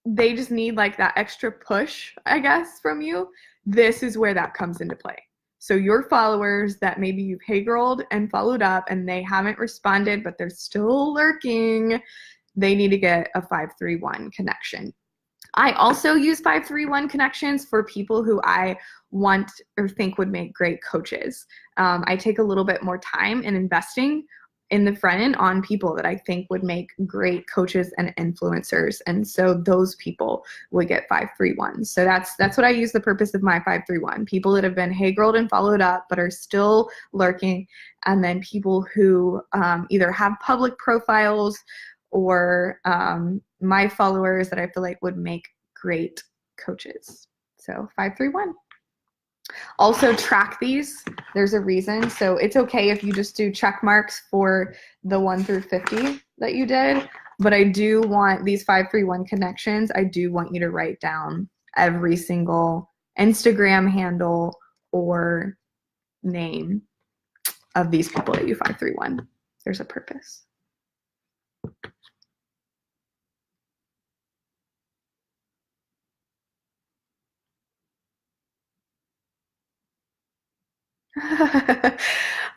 They just need like that extra push, I guess, from you. This is where that comes into play. So your followers that maybe you've hey girled and followed up and they haven't responded, but they're still lurking, they need to get a 531 connection. I also use 531 connections for people who I want or think would make great coaches. I take a little bit more time in investing in the front end on people that I think would make great coaches and influencers. And so those people would get 531. So that's what I use the purpose of my 531. People that have been hey girled and followed up but are still lurking, and then people who either have public profiles or my followers that I feel like would make great coaches. So 531. Also track these. There's a reason. So it's okay if you just do check marks for the 1 through 50 that you did, but I do want these 531 connections. I do want you to write down every single Instagram handle or name of these people that you 531. There's a purpose.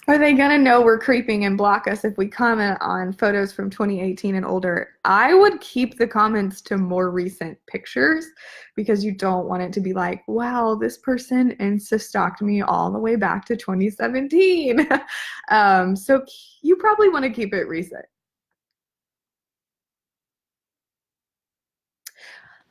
Are they gonna know we're creeping and block us if we comment on photos from 2018 and older? I would keep the comments to more recent pictures because you don't want it to be like, wow, this person Insta-stalked me all the way back to 2017. So you probably want to keep it recent.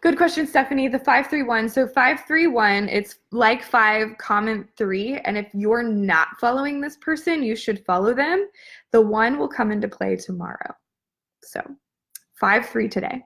Good question, Stephanie. The 531. So 531, it's like 5, comment 3. And if you're not following this person, you should follow them. The 1 will come into play tomorrow. So 5-3 today.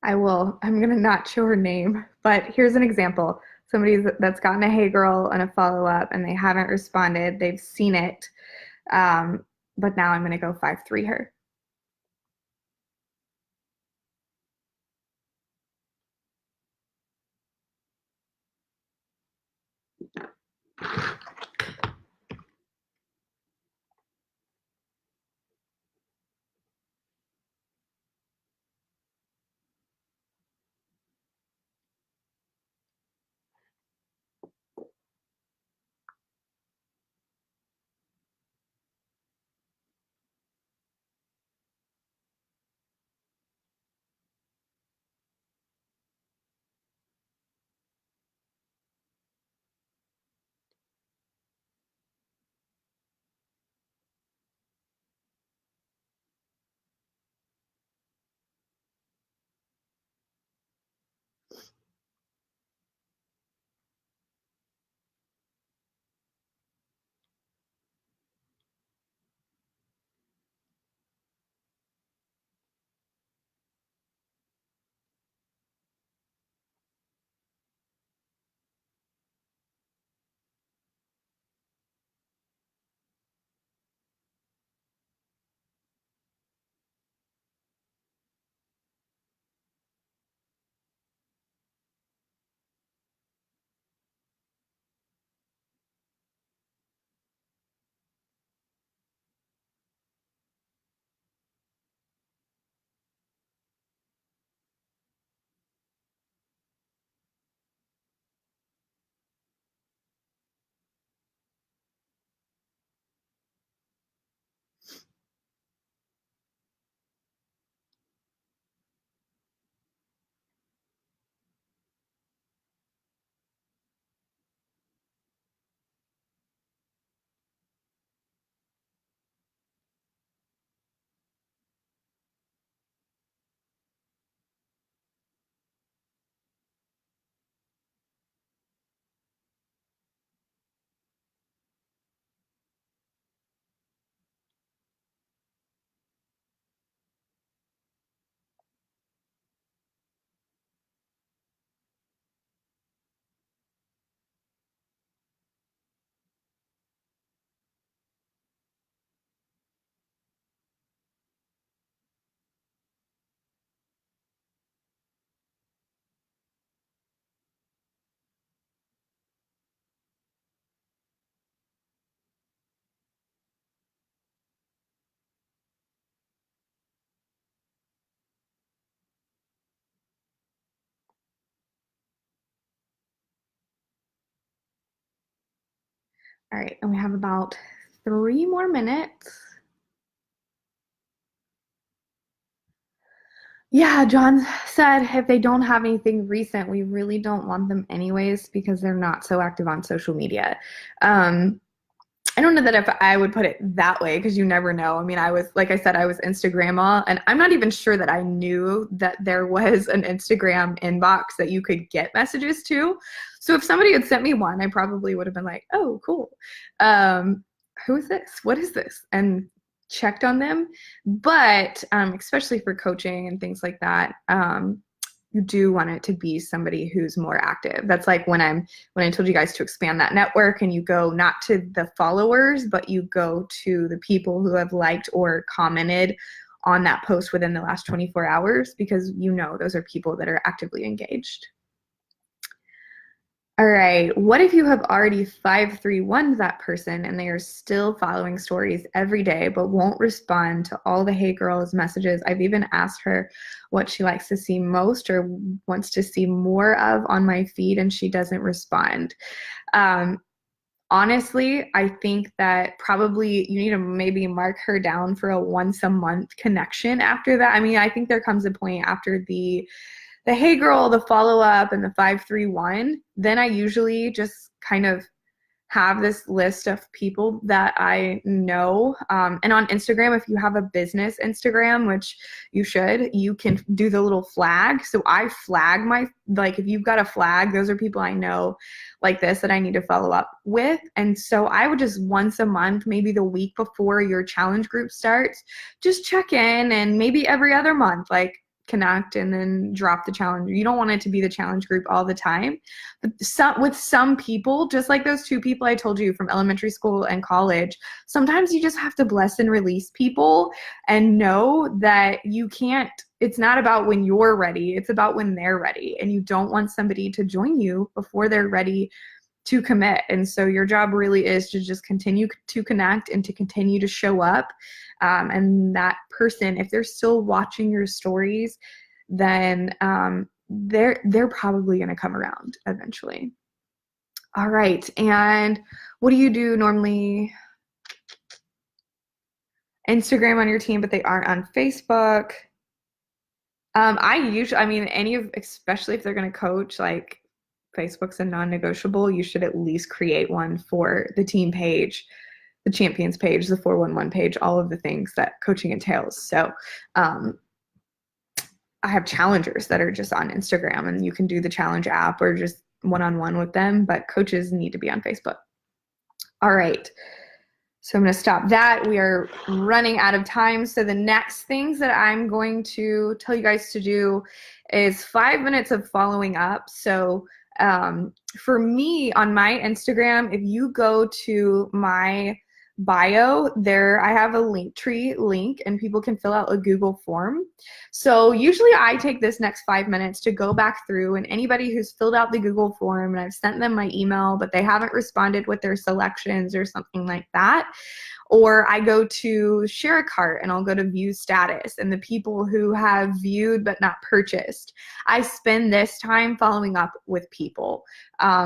I will. I'm going to not show her name, but here's an example. Somebody that's gotten a hey girl and a follow up and they haven't responded. They've seen it. But now I'm going to go 5-3 her. All right, and we have about 3 more minutes. Yeah, John said if they don't have anything recent, we really don't want them anyways because they're not so active on social media. Um, I don't know that if I would put it that way because you never know. I mean, I was, like I said, I was Instagramma, and I'm not even sure that I knew that there was an Instagram inbox that you could get messages to. So if somebody had sent me one, I probably would have been like, oh, cool. Um, who is this? What is this? And checked on them. But especially for coaching and things like that, you do want it to be somebody who's more active. That's like when I told you guys to expand that network and you go not to the followers, but you go to the people who have liked or commented on that post within the last 24 hours because you know those are people that are actively engaged. All right, what if you have already 531 that person and they are still following stories every day but won't respond to all the hey girls messages? I've even asked her what she likes to see most or wants to see more of on my feed and she doesn't respond. Um, Honestly, I think that probably you need to maybe mark her down for a once a month connection after that. I mean, I think there comes a point after the hey girl, the follow up, and the 531, then I usually just kind of have this list of people that I know. And on Instagram, if you have a business Instagram, which you should, you can do the little flag. So I flag like if you've got a flag, those are people I know like this that I need to follow up with. And so I would just once a month, maybe the week before your challenge group starts, just check in and maybe every other month, like connect and then drop the challenge. You don't want it to be the challenge group all the time. But with some people, just like those 2 people I told you from elementary school and college, sometimes you just have to bless and release people and know that you can't, it's not about when you're ready, it's about when they're ready. And you don't want somebody to join you before they're ready to commit. And so your job really is to just continue to connect and to continue to show up. And that person, if they're still watching your stories, then they're probably going to come around eventually. All right. And what do you do normally? Instagram on your team, but they aren't on Facebook. I mean, especially if they're going to coach, like Facebook's a non-negotiable. You should at least create one for the team page, the champions page, the 411 page, all of the things that coaching entails. So I have challengers that are just on Instagram and you can do the challenge app or just one-on-one with them, but coaches need to be on Facebook. All right. So I'm going to stop that. We are running out of time. So the next things that I'm going to tell you guys to do is 5 minutes of following up. So for me on my Instagram, if you go to my bio, there I have a Linktree link and people can fill out a Google form. So usually I take this next 5 minutes to go back through, and anybody who's filled out the Google form and I've sent them my email but they haven't responded with their selections or something like that, or I go to share a cart and I'll go to view status and the people who have viewed but not purchased, I spend this time following up with people.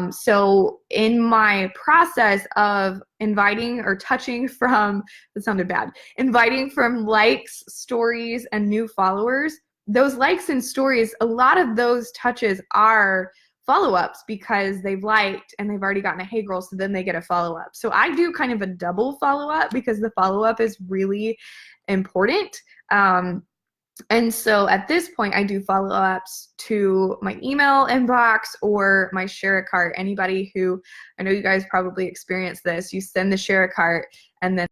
So in my process of inviting or touching from, that sounded bad, inviting from likes, stories, and new followers, those likes and stories, a lot of those touches are follow-ups because they've liked and they've already gotten a hey girl, so then they get a follow-up. So I do kind of a double follow-up because the follow-up is really important. And so at this point, I do follow-ups to my email inbox or my share a cart. Anybody who, I know you guys probably experienced this, you send the share a cart and then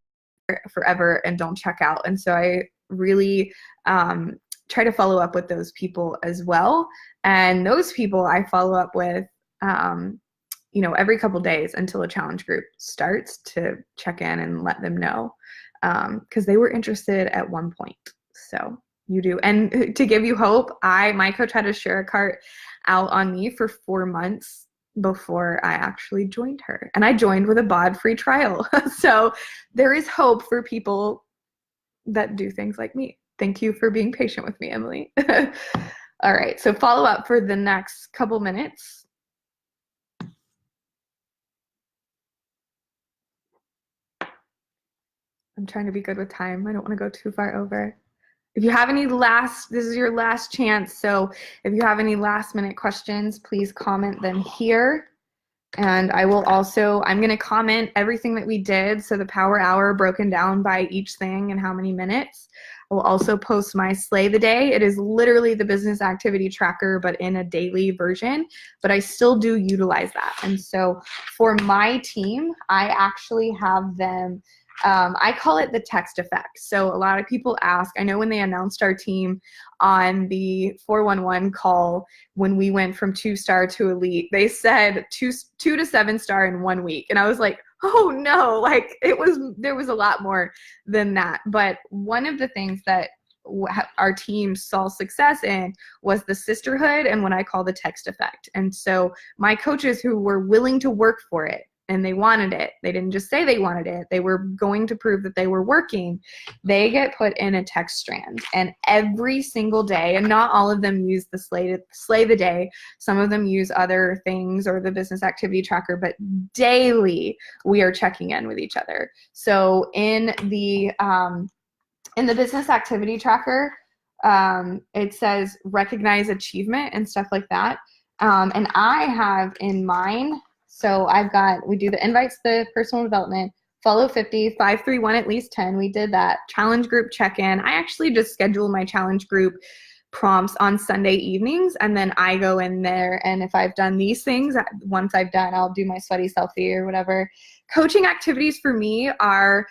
forever and don't check out. And so I really try to follow up with those people as well. And those people I follow up with, every couple days until a challenge group starts to check in and let them know because they were interested at one point. So you do. And to give you hope, my coach had to share a cart out on me for 4 months before I actually joined her. And I joined with a bod free trial. So there is hope for people that do things like me. Thank you for being patient with me, Emily. All right, so follow up for the next couple minutes. I'm trying to be good with time. I don't want to go too far over. If you have any this is your last chance. So if you have any last minute questions, please comment them here. And I will also, I'm going to comment everything that we did. So the power hour broken down by each thing and how many minutes. I will also post my Slay the Day. It is literally the business activity tracker, but in a daily version, but I still do utilize that. And so for my team, I actually have them, I call it the text effect. So a lot of people ask, I know when they announced our team on the 411 call, when we went from 2-star to elite, they said 2 to 7-star in 1 week. And I was like, oh no, like there was a lot more than that. But one of the things that our team saw success in was the sisterhood and what I call the text effect. And so my coaches who were willing to work for it, and they wanted it. They didn't just say they wanted it. They were going to prove that they were working. They get put in a text strand. And every single day, and not all of them use the Slay the Day. Some of them use other things or the business activity tracker, but daily we are checking in with each other. So in the business activity tracker, it says recognize achievement and stuff like that. And I have in mine, so we do the invites, the personal development, follow 50, 531 at least 10. We did that. Challenge group check-in. I actually just schedule my challenge group prompts on Sunday evenings, and then I go in there, and if I've done these things, once I've done, I'll do my sweaty selfie or whatever. Coaching activities for me are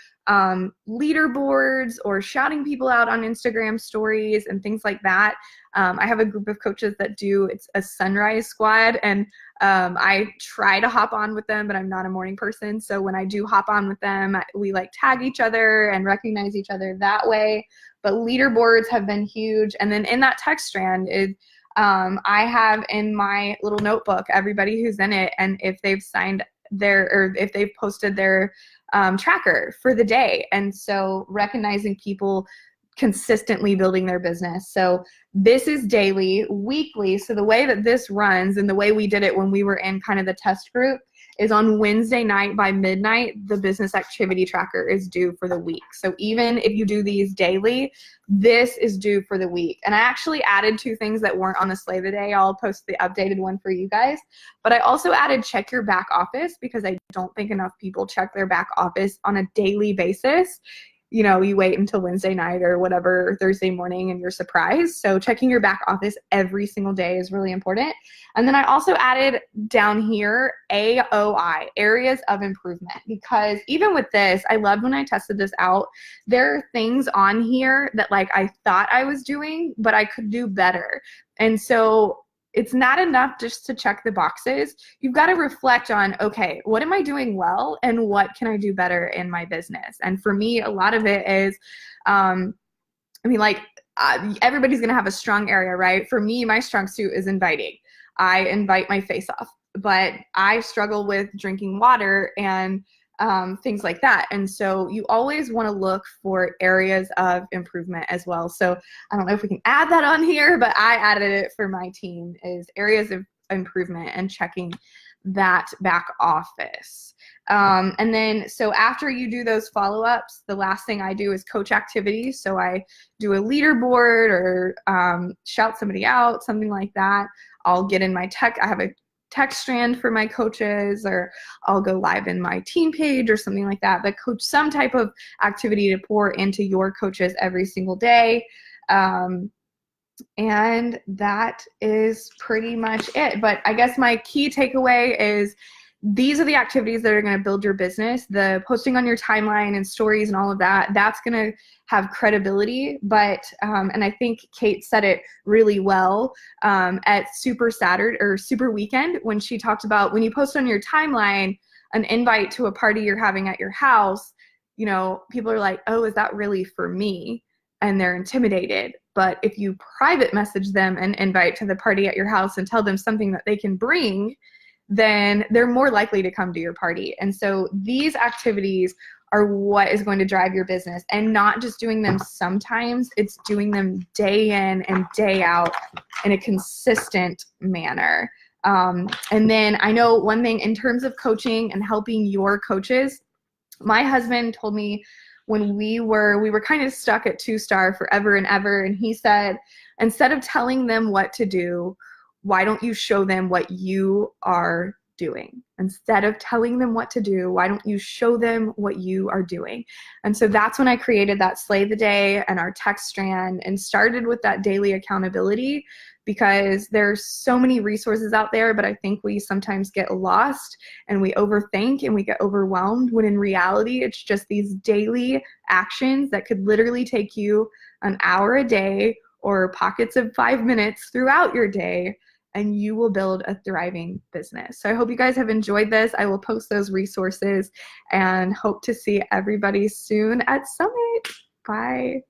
leaderboards or shouting people out on Instagram stories and things like that. I have a group of coaches that it's a sunrise squad, and I try to hop on with them, but I'm not a morning person. So when I do hop on with them, we like tag each other and recognize each other that way. But leaderboards have been huge. And then in that text strand I have in my little notebook everybody who's in it, and if they've if they've posted their tracker for the day. And so recognizing people consistently building their business. So this is daily, weekly. So the way that this runs and the way we did it when we were in kind of the test group is on Wednesday night by midnight, the business activity tracker is due for the week. So even if you do these daily, this is due for the week. And I actually added 2 things that weren't on the Slay the Day. I'll post the updated one for you guys. But I also added check your back office, because I don't think enough people check their back office on a daily basis. You know, you wait until Wednesday night or whatever, Thursday morning, and you're surprised. So checking your back office every single day is really important. And then I also added down here AOI, Areas of Improvement, because even with this, I loved when I tested this out. There are things on here that like I thought I was doing, but I could do better. And so it's not enough just to check the boxes. You've got to reflect on, okay, what am I doing well and what can I do better in my business? And for me, a lot of it is, everybody's going to have a strong area, right? For me, my strong suit is inviting. I invite my face off, but I struggle with drinking water and things like that. And so you always want to look for areas of improvement as well. So I don't know if we can add that on here, but I added it for my team, is areas of improvement and checking that back office. And then, so after you do those follow-ups, the last thing I do is coach activities. So I do a leaderboard or shout somebody out, something like that. I'll get in my I have a text strand for my coaches, or I'll go live in my team page or something like that, but coach some type of activity to pour into your coaches every single day. And that is pretty much it. But I guess my key takeaway is these are the activities that are going to build your business. The posting on your timeline and stories and all of that, that's going to have credibility. But, and I think Kate said it really well at Super Saturday or Super Weekend, when she talked about when you post on your timeline an invite to a party you're having at your house, you know, people are like, oh, is that really for me? And they're intimidated. But if you private message them an invite to the party at your house and tell them something that they can bring, then they're more likely to come to your party. And so these activities are what is going to drive your business, and not just doing them sometimes, it's doing them day in and day out in a consistent manner. And then I know one thing in terms of coaching and helping your coaches, my husband told me when we were kind of stuck at 2-star forever and ever. And he said, instead of telling them what to do, why don't you show them what you are doing? Instead of telling them what to do, why don't you show them what you are doing? And so that's when I created that Slay the Day and our text strand and started with that daily accountability, because there's so many resources out there, but I think we sometimes get lost and we overthink and we get overwhelmed, when in reality, it's just these daily actions that could literally take you an hour a day or pockets of 5 minutes throughout your day, and you will build a thriving business. So I hope you guys have enjoyed this. I will post those resources and hope to see everybody soon at Summit. Bye.